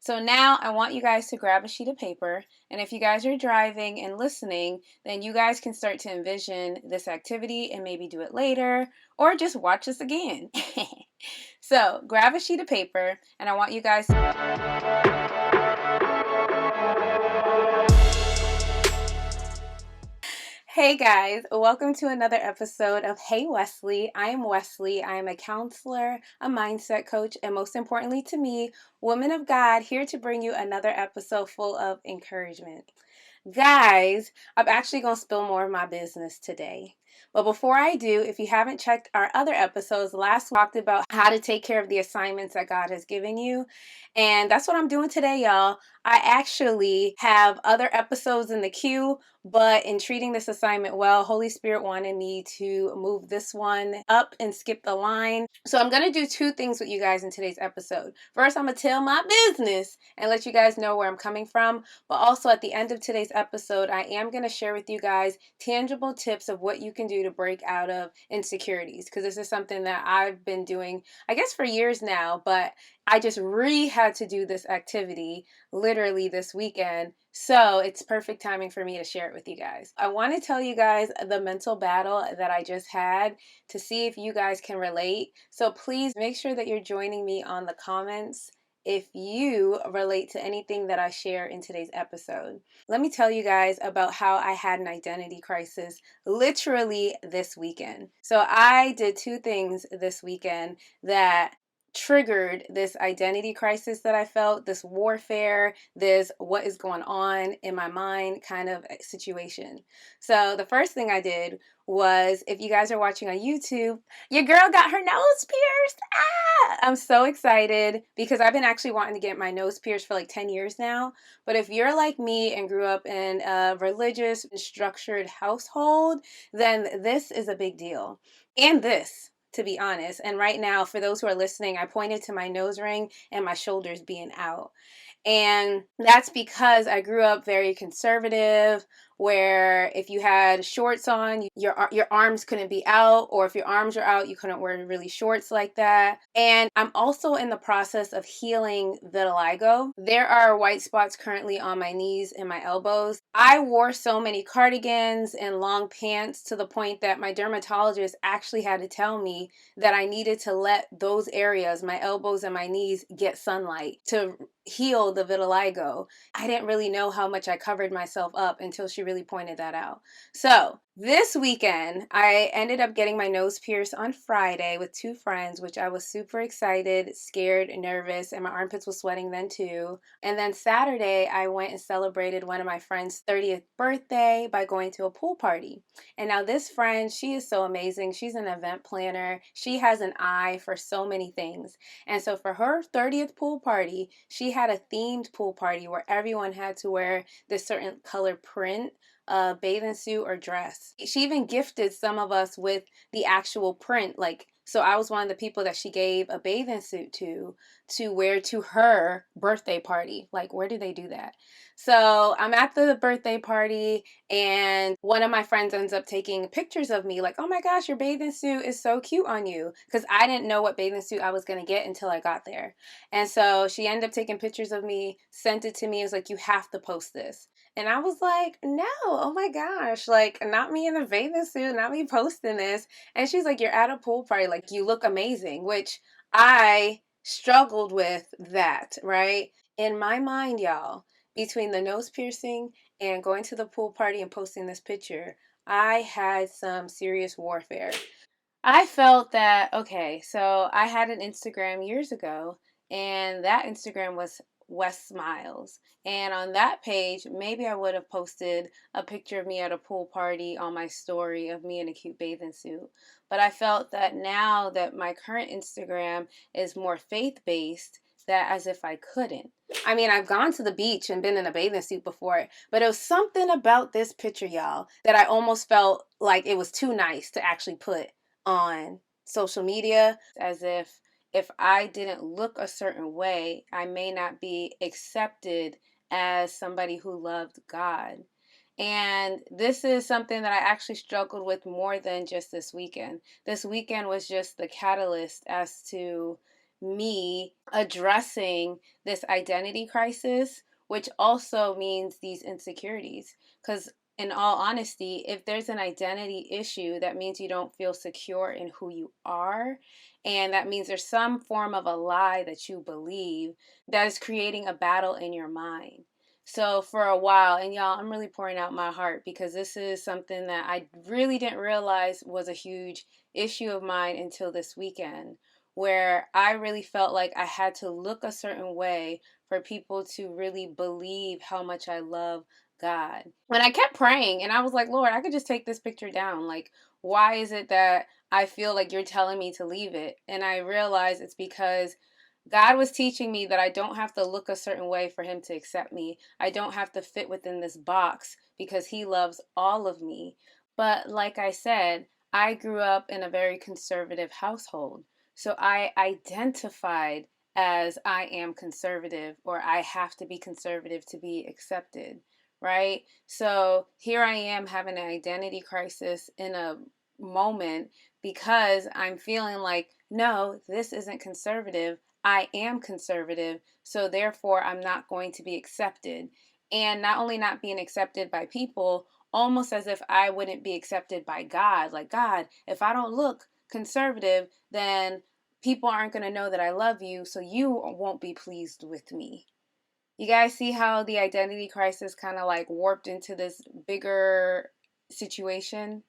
So now I want you guys to grab a sheet of paper, and if you guys are driving and listening, then you guys can start to envision this activity and maybe do it later or just watch this again. So grab a sheet of paper, and I want you guys Hey guys, welcome to another episode of Hey Wesley. I am Wesley. I am a counselor, a mindset coach, and most importantly to me, woman of God, here to bring you another episode full of encouragement. Guys, I'm actually going to spill more of my business today. But before I do, if you haven't checked our other episodes, last we talked about how to take care of the assignments that God has given you. And that's what I'm doing today, y'all. I actually have other episodes in the queue, but in treating this assignment well, Holy Spirit wanted me to move this one up and skip the line. So I'm going to do two things with you guys in today's episode. First, I'm going to tell my business and let you guys know where I'm coming from. But also at the end of today's episode, I am going to share with you guys tangible tips of what you can do to break out of insecurities. Because this is something that I've been doing, I guess, for years now. But I just had to do this activity literally this weekend. So it's perfect timing for me to share it with you guys. I want to tell you guys the mental battle that I just had to see if you guys can relate. So please make sure that you're joining me on the comments if you relate to anything that I share in today's episode. Let me tell you guys about how I had an identity crisis literally this weekend. So I did two things this weekend that triggered this identity crisis that I felt, this warfare, this what is going on in my mind kind of situation. So the first thing I did was, if you guys are watching on YouTube, your girl got her nose pierced. I'm so excited because I've been actually wanting to get my nose pierced for like 10 years now. But if you're like me and grew up in a religious, structured household, then this is a big deal. And this, to be honest. And right now, for those who are listening, I pointed to my nose ring and my shoulders being out. And that's because I grew up very conservative, where if you had shorts on, your arms couldn't be out, or if your arms are out, you couldn't wear really shorts like that. And I'm also in the process of healing vitiligo. There are white spots currently on my knees and my elbows. I wore so many cardigans and long pants to the point that my dermatologist actually had to tell me that I needed to let those areas, my elbows and my knees, get sunlight to heal the vitiligo. I didn't really know how much I covered myself up until she really pointed that out. So this weekend, I ended up getting my nose pierced on Friday with two friends, which I was super excited, scared, nervous, and my armpits were sweating then too. And then Saturday, I went and celebrated one of my friend's 30th birthday by going to a pool party. And now this friend, she is so amazing. She's an event planner. She has an eye for so many things. And so for her 30th pool party, she had a themed pool party where everyone had to wear this certain color print, bathing suit or dress. She even gifted some of us with the actual print. So I was one of the people that she gave a bathing suit to wear to her birthday party. Like, where do they do that? So I'm at the birthday party, and one of my friends ends up taking pictures of me, like, oh my gosh, your bathing suit is so cute on you. Because I didn't know what bathing suit I was going to get until I got there. And so she ended up taking pictures of me, sent it to me. It was like, you have to post this. And I was like, no, oh my gosh, like, not me in a bathing suit, not me posting this. And she's like, you're at a pool party, like, you look amazing, which I struggled with that, right? In my mind, y'all, between the nose piercing and going to the pool party and posting this picture, I had some serious warfare. I felt that, okay, so I had an Instagram years ago, and that Instagram was West Smiles. And on that page, maybe I would have posted a picture of me at a pool party on my story of me in a cute bathing suit. But I felt that now that my current Instagram is more faith-based, that as if I couldn't. I mean, I've gone to the beach and been in a bathing suit before, but it was something about this picture, y'all, that I almost felt like it was too nice to actually put on social media, as if I didn't look a certain way, I may not be accepted as somebody who loved God. And this is something that I actually struggled with more than just this weekend. This weekend was just the catalyst as to me addressing this identity crisis, which also means these insecurities. Because in all honesty, if there's an identity issue, that means you don't feel secure in who you are. And that means there's some form of a lie that you believe that is creating a battle in your mind. So for a while, and y'all, I'm really pouring out my heart because this is something that I really didn't realize was a huge issue of mine until this weekend, where I really felt like I had to look a certain way for people to really believe how much I love God. And I kept praying and I was like, Lord, I could just take this picture down. Like, why is it that I feel like you're telling me to leave it? And I realized it's because God was teaching me that I don't have to look a certain way for him to accept me. I don't have to fit within this box because he loves all of me. But like I said, I grew up in a very conservative household. So I identified as I am conservative, or I have to be conservative to be accepted, right? So here I am having an identity crisis in a moment because I'm feeling like, no, this isn't conservative. I am conservative, so therefore I'm not going to be accepted. And not only not being accepted by people, almost as if I wouldn't be accepted by God. Like, God, if I don't look conservative, then people aren't going to know that I love you, so you won't be pleased with me. You guys see how the identity crisis kind of like warped into this bigger situation?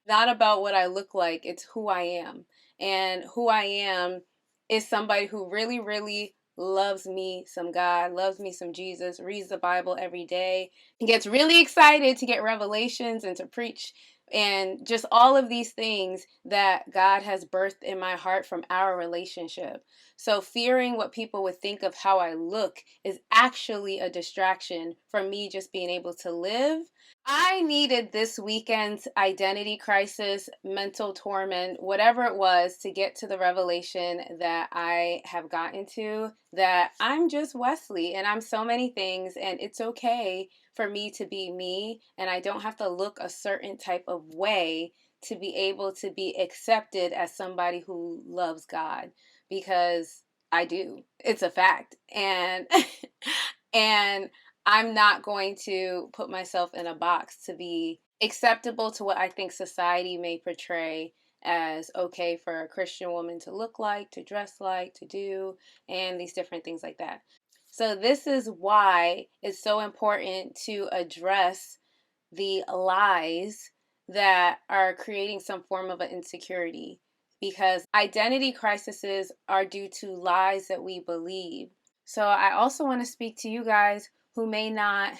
Not about what I look like, it's who I am. And who I am is somebody who really, really loves me some God, loves me some Jesus, reads the Bible every day, gets really excited to get revelations and to preach and just all of these things that God has birthed in my heart from our relationship. So fearing what people would think of how I look is actually a distraction from me just being able to live. I needed this weekend's identity crisis, mental torment, whatever it was, to get to the revelation that I have gotten to, that I'm just Wesley and I'm so many things, and it's okay for me to be me, and I don't have to look a certain type of way to be able to be accepted as somebody who loves God, because I do. It's a fact. And and I'm not going to put myself in a box to be acceptable to what I think society may portray as okay for a Christian woman to look like, to dress like, to do, and these different things like that. So, this is why it's so important to address the lies that are creating some form of an insecurity, because identity crises are due to lies that we believe. So I also want to speak to you guys who may not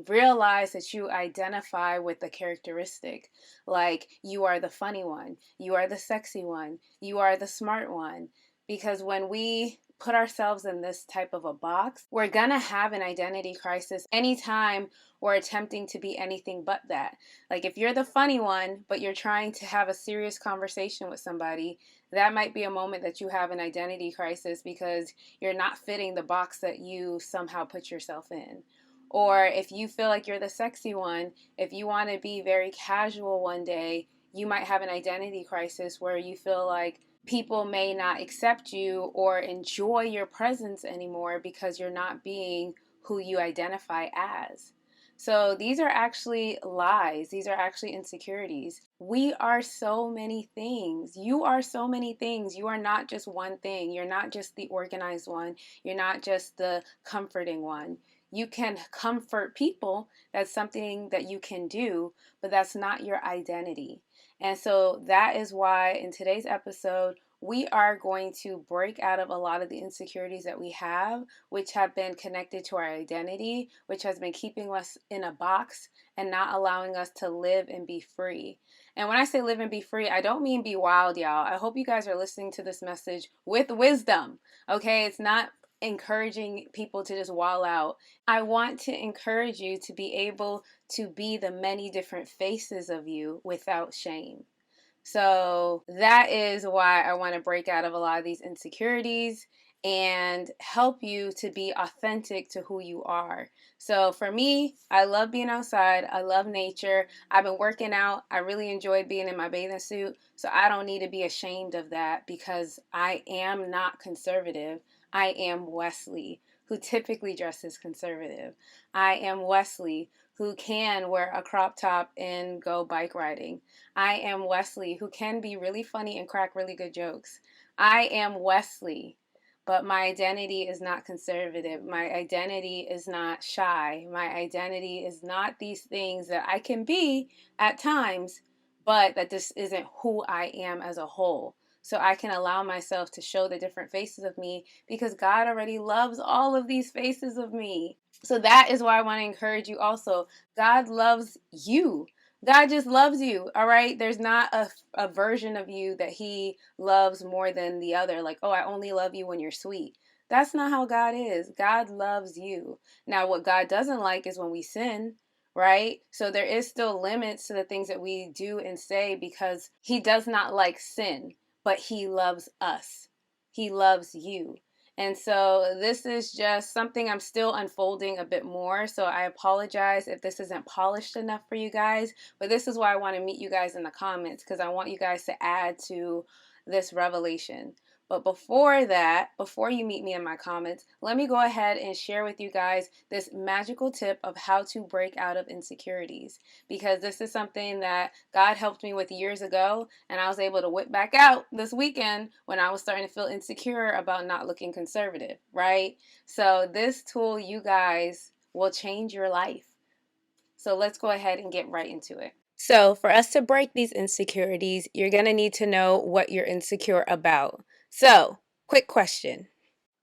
realize that you identify with the characteristic, like you are the funny one, you are the sexy one, you are the smart one. Because when we put ourselves in this type of a box, we're gonna have an identity crisis anytime we're attempting to be anything but that. Like if you're the funny one, but you're trying to have a serious conversation with somebody, that might be a moment that you have an identity crisis because you're not fitting the box that you somehow put yourself in. Or if you feel like you're the sexy one, if you want to be very casual one day, you might have an identity crisis where you feel like people may not accept you or enjoy your presence anymore because you're not being who you identify as. So these are actually lies. These are actually insecurities. We are so many things. You are so many things. You are not just one thing. You're not just the organized one. You're not just the comforting one. You can comfort people. That's something that you can do, but that's not your identity. And so that is why in today's episode, we are going to break out of a lot of the insecurities that we have, which have been connected to our identity, which has been keeping us in a box and not allowing us to live and be free. And when I say live and be free, I don't mean be wild, y'all. I hope you guys are listening to this message with wisdom, okay? It's not encouraging people to just wall out. I want to encourage you to be able to be the many different faces of you without shame. So that is why I want to break out of a lot of these insecurities and help you to be authentic to who you are. So for me, I love being outside. I love nature. I've been working out. I really enjoy being in my bathing suit. So I don't need to be ashamed of that because I am not conservative. I am Wesley, who typically dresses conservative. I am Wesley, who can wear a crop top and go bike riding. I am Wesley, who can be really funny and crack really good jokes. I am Wesley, but my identity is not conservative. My identity is not shy. My identity is not these things that I can be at times, but that this isn't who I am as a whole. So I can allow myself to show the different faces of me because God already loves all of these faces of me. So that is why I want to encourage you also. God loves you. God just loves you, all right? There's not a version of you that he loves more than the other. Like, oh, I only love you when you're sweet. That's not how God is. God loves you. Now, what God doesn't like is when we sin, right? So there is still limits to the things that we do and say because he does not like sin, but he loves us. He loves you. And so this is just something I'm still unfolding a bit more. So I apologize if this isn't polished enough for you guys. But this is why I want to meet you guys in the comments because I want you guys to add to this revelation. But before that, before you meet me in my comments, let me go ahead and share with you guys this magical tip of how to break out of insecurities. Because this is something that God helped me with years ago, and I was able to whip back out this weekend when I was starting to feel insecure about not looking conservative, right? So this tool, you guys, will change your life. So let's go ahead and get right into it. So, for us to break these insecurities, you're going to need to know what you're insecure about. So, quick question.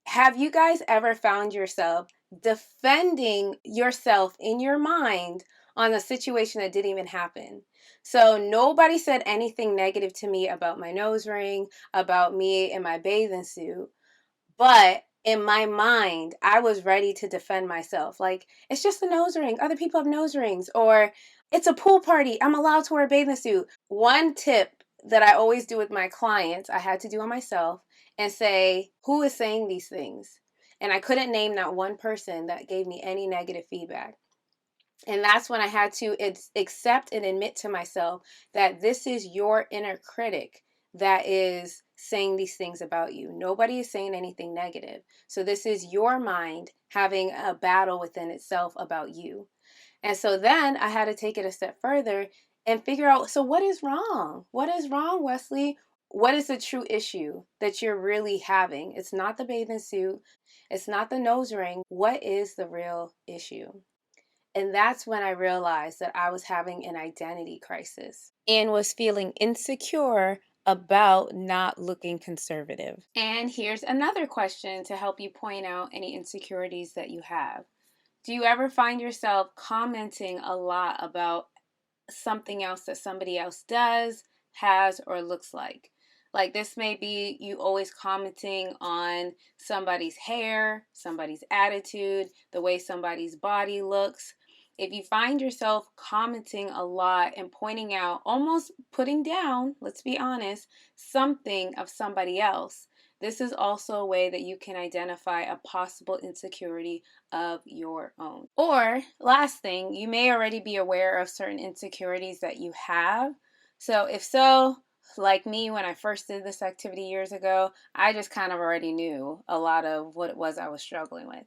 Have you guys ever found yourself defending yourself in your mind on a situation that didn't even happen? So, nobody said anything negative to me about my nose ring, about me in my bathing suit. But in my mind, I was ready to defend myself. Like, it's just a nose ring. Other people have nose rings. Or it's a pool party. I'm allowed to wear a bathing suit. One tip that I always do with my clients, I had to do on myself and say, who is saying these things? And I couldn't name not one person that gave me any negative feedback. And that's when I had to accept and admit to myself that this is your inner critic that is saying these things about you. Nobody is saying anything negative. So this is your mind having a battle within itself about you. And so then I had to take it a step further and figure out, so what is wrong? What is wrong, Wesley? What is the true issue that you're really having? It's not the bathing suit. It's not the nose ring. What is the real issue? And that's when I realized that I was having an identity crisis and was feeling insecure about not looking conservative. And here's another question to help you point out any insecurities that you have. Do you ever find yourself commenting a lot about something else that somebody else does, has, or looks like? Like, this may be you always commenting on somebody's hair, somebody's attitude, the way somebody's body looks. If you find yourself commenting a lot and pointing out, almost putting down, let's be honest, something of somebody else, this is also a way that you can identify a possible insecurity of your own. Or, last thing, you may already be aware of certain insecurities that you have. So, if so, like me, when I first did this activity years ago, I just kind of already knew a lot of what it was I was struggling with.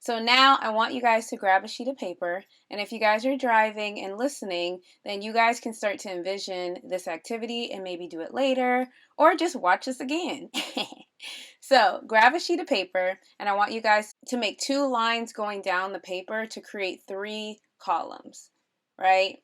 So now I want you guys to grab a sheet of paper, and if you guys are driving and listening, then you guys can start to envision this activity and maybe do it later, or just watch this again. So grab a sheet of paper, and I want you guys to make 2 lines going down the paper to create 3 columns, right?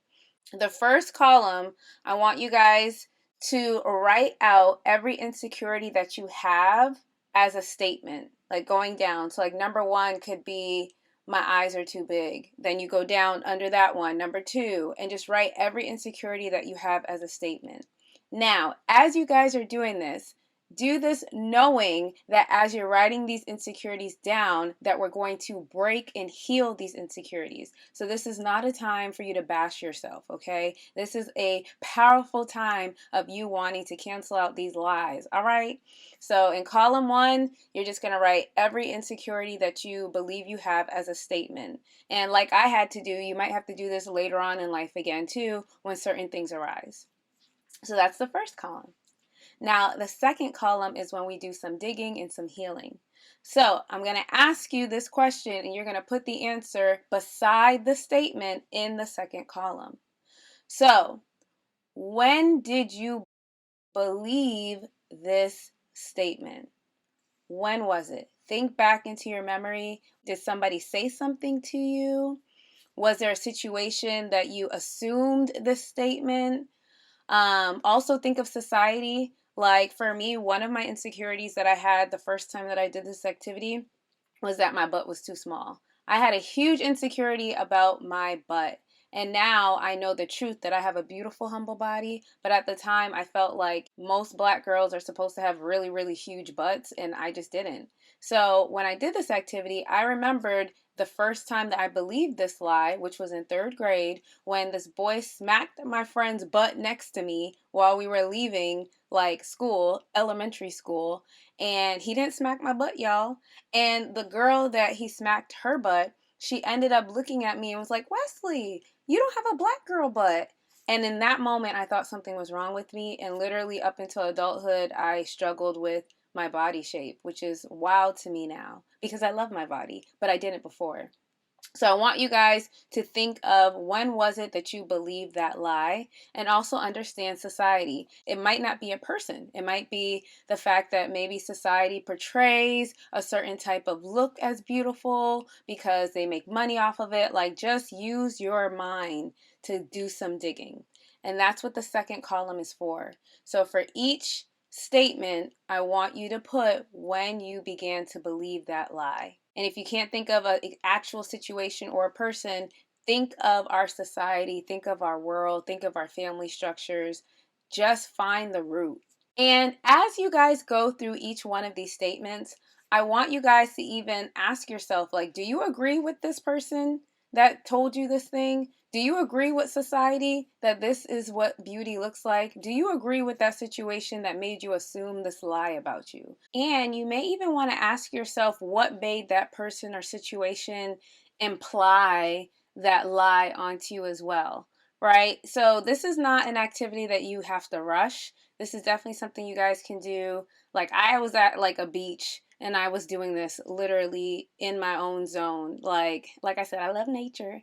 The first column, I want you guys to write out every insecurity that you have as a statement, like going down. So like number 1 could be my eyes are too big. Then you go down under that one, number 2, and just write every insecurity that you have as a statement. Now, as you guys are doing this, Do this knowing that as you're writing these insecurities down, that we're going to break and heal these insecurities. So this is not a time for you to bash yourself, okay? This is a powerful time of you wanting to cancel out these lies, all right? So in column 1, you're just going to write every insecurity that you believe you have as a statement. And like I had to do, you might have to do this later on in life again too when certain things arise. So that's the first column. Now, the second column is when we do some digging and some healing. So I'm going to ask you this question, and you're going to put the answer beside the statement in the second column. So, when did you believe this statement? When was it? Think back into your memory. Did somebody say something to you? Was there a situation that you assumed this statement? Also think of society. Like for me, one of my insecurities that I had the first time that I did this activity was that my butt was too small. I had a huge insecurity about my butt. And now I know the truth that I have a beautiful, humble body. But at the time, I felt like most black girls are supposed to have really, really huge butts, and I just didn't. So when I did this activity, I remembered the first time that I believed this lie, which was in third grade, when this boy smacked my friend's butt next to me while we were leaving like school, elementary school. And he didn't smack my butt, y'all. And the girl that he smacked her butt, she ended up looking at me and was like, Wesley, you don't have a black girl butt. And in that moment, I thought something was wrong with me. And literally up until adulthood, I struggled with my body shape, which is wild to me now because I love my body, but I didn't before. So I want you guys to think of when was it that you believed that lie, and also understand society. It might not be a person. It might be the fact that maybe society portrays a certain type of look as beautiful because they make money off of it. Like, just use your mind to do some digging. And that's what the second column is for. So for each statement, I want you to put when you began to believe that lie. And if you can't think of an actual situation or a person, think of our society, think of our world, think of our family structures. Just find the root. And as you guys go through each one of these statements, I want you guys to even ask yourself, like, do you agree with this person that told you this thing? Do you agree with society that this is what beauty looks like? Do you agree with that situation that made you assume this lie about you? And you may even want to ask yourself what made that person or situation imply that lie onto you as well, right? So this is not an activity that you have to rush. This is definitely something you guys can do. Like, I was at like a beach and I was doing this literally in my own zone. Like I said, I love nature,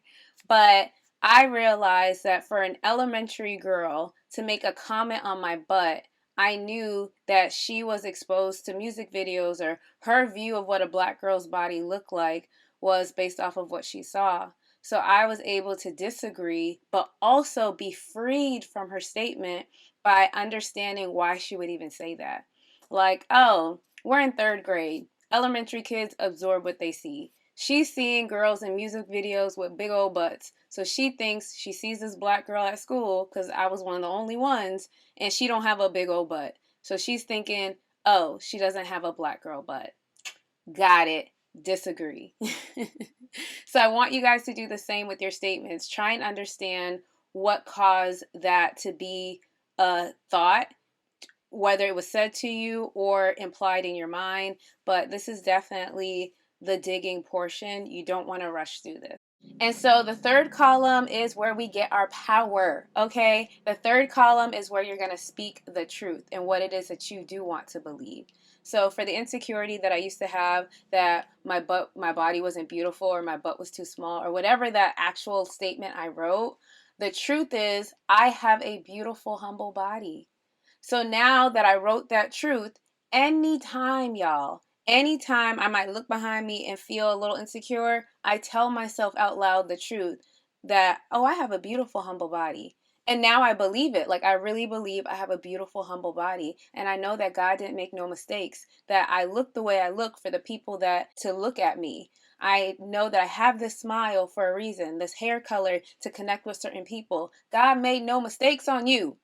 but I realized that for an elementary girl to make a comment on my butt, I knew that she was exposed to music videos, or her view of what a black girl's body looked like was based off of what she saw. So I was able to disagree, but also be freed from her statement by understanding why she would even say that. Like, oh, we're in third grade. Elementary kids absorb what they see. She's seeing girls in music videos with big old butts. So she thinks she sees this black girl at school, because I was one of the only ones, and she don't have a big old butt. So she's thinking, oh, she doesn't have a black girl butt. Got it. Disagree. So I want you guys to do the same with your statements. Try and understand what caused that to be a thought, whether it was said to you or implied in your mind. But this is definitely the digging portion. You don't want to rush through this. And so the third column is where we get our power, okay? The third column is where you're going to speak the truth and what it is that you do want to believe. So for the insecurity that I used to have, that my body wasn't beautiful, or my butt was too small, or whatever that actual statement I wrote, the truth is I have a beautiful, humble body. So now that I wrote that truth, anytime, y'all, anytime I might look behind me and feel a little insecure, I tell myself out loud the truth that, oh, I have a beautiful, humble body. And now I believe it. Like, I really believe I have a beautiful, humble body. And I know that God didn't make no mistakes, that I look the way I look for the people that to look at me. I know that I have this smile for a reason, this hair color to connect with certain people. God made no mistakes on you.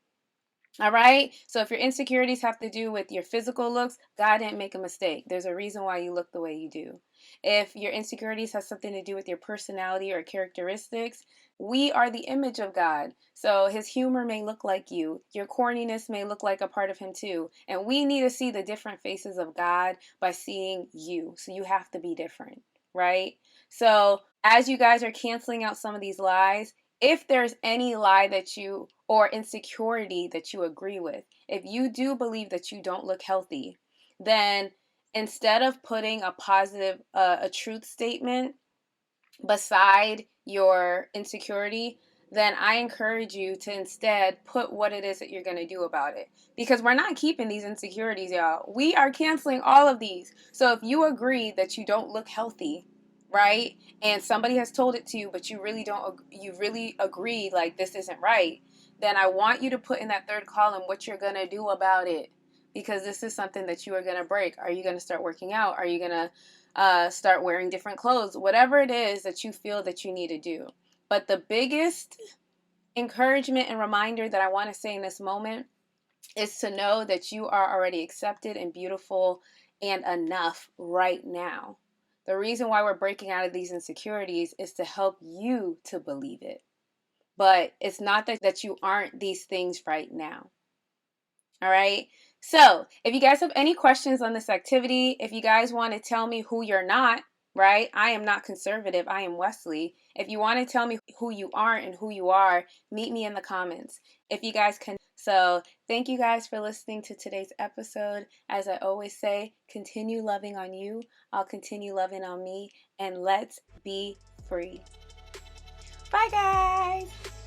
All right. So if your insecurities have to do with your physical looks, God didn't make a mistake. There's a reason why you look the way you do. If your insecurities has something to do with your personality or characteristics, we are the image of God. So his humor may look like you. Your corniness may look like a part of him too. And we need to see the different faces of God by seeing you. So you have to be different, right? So as you guys are canceling out some of these lies, if there's any lie that you or insecurity that you agree with, if you do believe that you don't look healthy, then instead of putting a positive, a truth statement beside your insecurity, then I encourage you to instead put what it is that you're going to do about it. Because we're not keeping these insecurities, y'all. We are canceling all of these. So if you agree that you don't look healthy, right? And somebody has told it to you, but you really agree like this isn't right, then I want you to put in that third column what you're going to do about it. Because this is something that you are going to break. Are you going to start working out? Are you going to start wearing different clothes, whatever it is that you feel that you need to do. But the biggest encouragement and reminder that I want to say in this moment is to know that you are already accepted and beautiful and enough right now. The reason why we're breaking out of these insecurities is to help you to believe it. But it's not that you aren't these things right now. All right. So if you guys have any questions on this activity, if you guys want to tell me who you're not, right? I am not conservative. I am Wesley. If you want to tell me who you aren't and who you are, meet me in the comments. If you guys can. So thank you guys for listening to today's episode. As I always say, continue loving on you. I'll continue loving on me. And let's be free. Bye, guys.